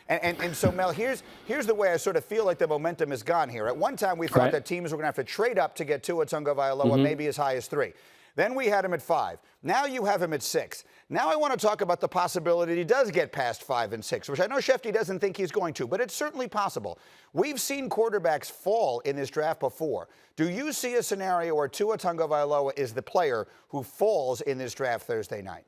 And so, Mel, here's the way I sort of feel like the momentum is gone here. At one time, we thought that teams were going to have to trade up to get Tua Tagovailoa, maybe as high as 3. Then we had him at 5. Now you have him at 6. Now I want to talk about the possibility he does get past 5 and 6, which I know Schefter doesn't think he's going to, but it's certainly possible. We've seen quarterbacks fall in this draft before. Do you see a scenario where Tua Tagovailoa is the player who falls in this draft Thursday night?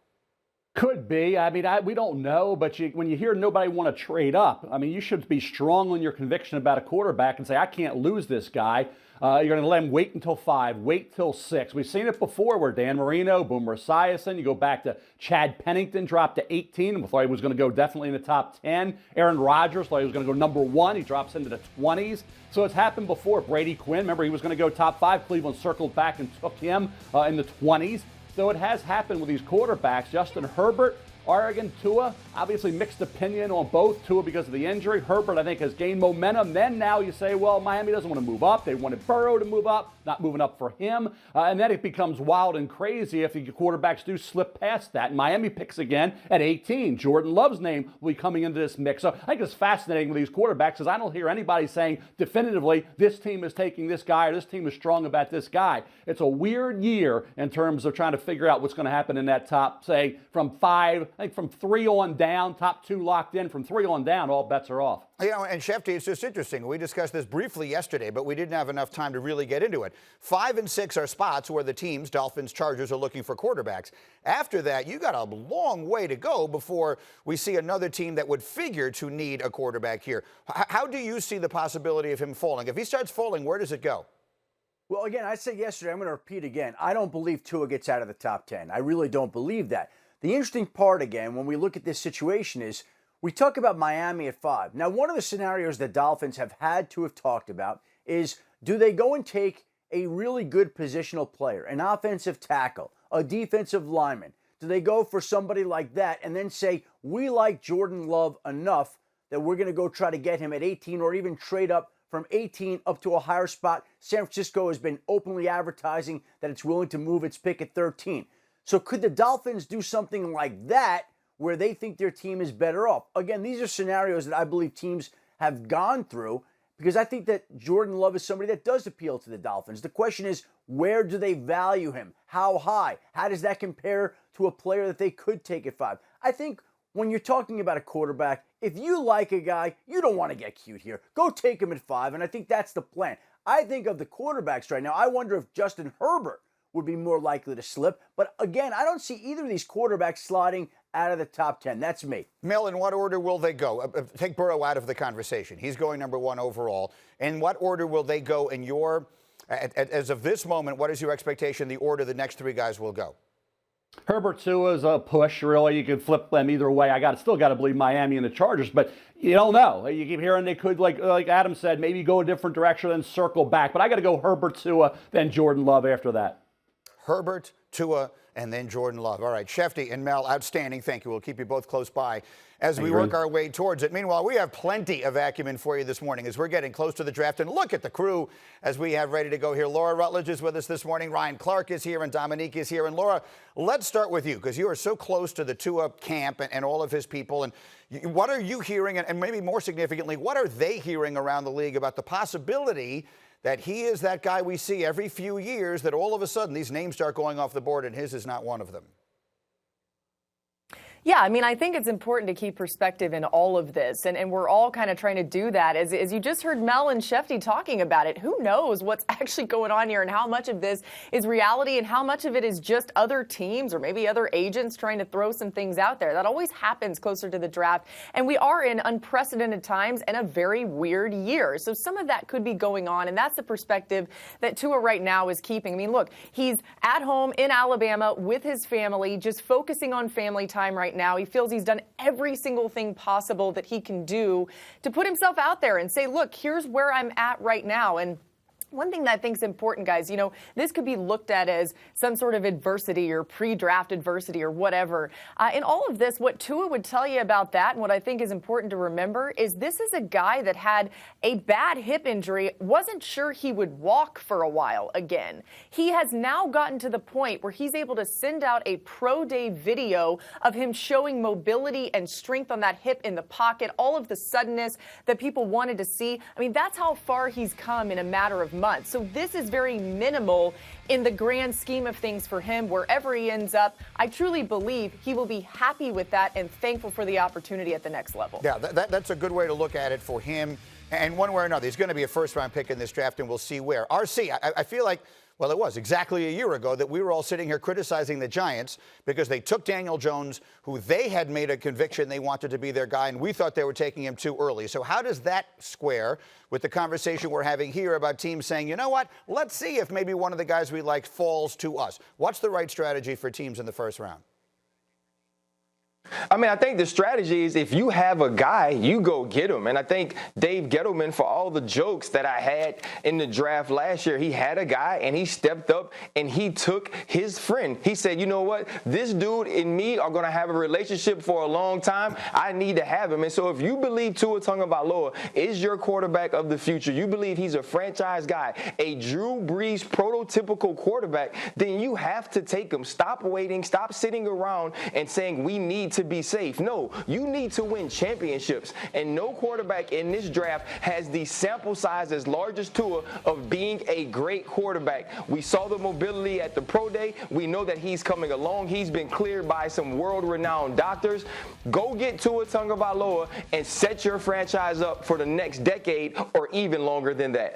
Could be. I mean, we don't know, but when you hear nobody want to trade up, I mean, you should be strong on your conviction about a quarterback and say, I can't lose this guy. You're going to let him wait until 5, wait till 6. We've seen it before where Dan Marino, Boomer Esiason, you go back to Chad Pennington, dropped to 18, and we thought he was going to go definitely in the top 10. Aaron Rodgers thought he was going to go number 1. He drops into the 20s. So it's happened before. Brady Quinn, remember, he was going to go top 5. Cleveland circled back and took him in the 20s. So it has happened with these quarterbacks. Justin Herbert, Oregon, Tua, obviously mixed opinion on both. Tua because of the injury. Herbert, I think, has gained momentum. Then now you say, well, Miami doesn't want to move up. They wanted Burrow to move up, not moving up for him. And then it becomes wild and crazy if the quarterbacks do slip past that. And Miami picks again at 18. Jordan Love's name will be coming into this mix. So I think it's fascinating with these quarterbacks because I don't hear anybody saying definitively this team is taking this guy or this team is strong about this guy. It's a weird year in terms of trying to figure out what's going to happen in that top, say, from 5, I think from 3 on down, top 2 locked in. From 3 on down, all bets are off. You know, and Schefter, it's just interesting. We discussed this briefly yesterday, but we didn't have enough time to really get into it. 5 and 6 are spots where the teams, Dolphins, Chargers, are looking for quarterbacks. After that, you got a long way to go before we see another team that would figure to need a quarterback here. How do you see the possibility of him falling? If he starts falling, where does it go? Well, again, I said yesterday, I'm going to repeat again. I don't believe Tua gets out of the top 10. I really don't believe that. The interesting part, again, when we look at this situation is we talk about Miami at 5. Now, one of the scenarios the Dolphins have had to have talked about is do they go and take a really good positional player, an offensive tackle, a defensive lineman? Do they go for somebody like that and then say, we like Jordan Love enough that we're going to go try to get him at 18 or even trade up from 18 up to a higher spot? San Francisco has been openly advertising that it's willing to move its pick at 13. So could the Dolphins do something like that where they think their team is better off? Again, these are scenarios that I believe teams have gone through because I think that Jordan Love is somebody that does appeal to the Dolphins. The question is, where do they value him? How high? How does that compare to a player that they could take at 5? I think when you're talking about a quarterback, if you like a guy, you don't want to get cute here. Go take him at 5, and I think that's the plan. I think of the quarterbacks right now, I wonder if Justin Herbert would be more likely to slip. But again, I don't see either of these quarterbacks sliding out of the top 10. That's me. Mel, in what order will they go? Take Burrow out of the conversation. He's going number 1 overall. In what order will they go in your, as of this moment, what is your expectation the order the next 3 guys will go? Herbert Tua is a push, really. You could flip them either way. Still got to believe Miami and the Chargers, but you don't know. You keep hearing they could, like Adam said, maybe go a different direction and circle back. But I got to go Herbert Tua, then Jordan Love after that. Herbert, Tua, and then Jordan Love. All right, Schefter and Mel, outstanding. Thank you. We'll keep you both close by as we work our way towards it. Meanwhile, we have plenty of acumen for you this morning as we're getting close to the draft. And look at the crew as we have ready to go here. Laura Rutledge is with us this morning. Ryan Clark is here, and Dominique is here. And Laura, let's start with you because you are so close to the Tua camp and all of his people. And what are you hearing? And maybe more significantly, what are they hearing around the league about the possibility that he is that guy we see every few years that all of a sudden these names start going off the board and his is not one of them? Yeah, I mean, I think it's important to keep perspective in all of this, and we're all kind of trying to do that. As you just heard Mel and Schefter talking about it, who knows what's actually going on here and how much of this is reality and how much of it is just other teams or maybe other agents trying to throw some things out there. That always happens closer to the draft, and we are in unprecedented times and a very weird year. So some of that could be going on, and that's the perspective that Tua right now is keeping. I mean, look, he's at home in Alabama with his family, just focusing on family time right now. He feels he's done every single thing possible that he can do to put himself out there and say, look, here's where I'm at right now. And One thing that I think is important, guys, this could be looked at as some sort of adversity or pre-draft adversity or whatever. In all of this, what Tua would tell you about that, and what I think is important to remember, is this is a guy that had a bad hip injury, wasn't sure he would walk for a while again. He has now gotten to the point where he's able to send out a pro day video of him showing mobility and strength on that hip in the pocket, all of the suddenness that people wanted to see. I mean, that's how far he's come in a matter of months. So this is very minimal in the grand scheme of things for him. Wherever he ends up, I truly believe he will be happy with that and thankful for the opportunity at the next level. Yeah, that's a good way to look at it for him. And one way or another, he's going to be a first-round pick in this draft, and we'll see where. RC, I feel like, well, it was exactly a year ago that we were all sitting here criticizing the Giants because they took Daniel Jones, who they had made a conviction they wanted to be their guy, and we thought they were taking him too early. So how does that square with the conversation we're having here about teams saying, you know what, let's see if maybe one of the guys we like falls to us? What's the right strategy for teams in the first round? I mean, I think the strategy is if you have a guy, you go get him. And I think Dave Gettleman, for all the jokes that I had in the draft last year, he had a guy and he stepped up and he took his friend. He said, you know what, this dude and me are going to have a relationship for a long time. I need to have him. And so if you believe Tua Tagovailoa is your quarterback of the future, you believe he's a franchise guy, a Drew Brees prototypical quarterback, then you have to take him. Stop waiting. Stop sitting around and saying we need to be safe. No, you need to win championships. And no quarterback in this draft has the sample size as large as Tua of being a great quarterback. We saw the mobility at the pro day. We know that he's coming along. He's been cleared by some world-renowned doctors. Go get Tua Tagovailoa and set your franchise up for the next decade or even longer than that.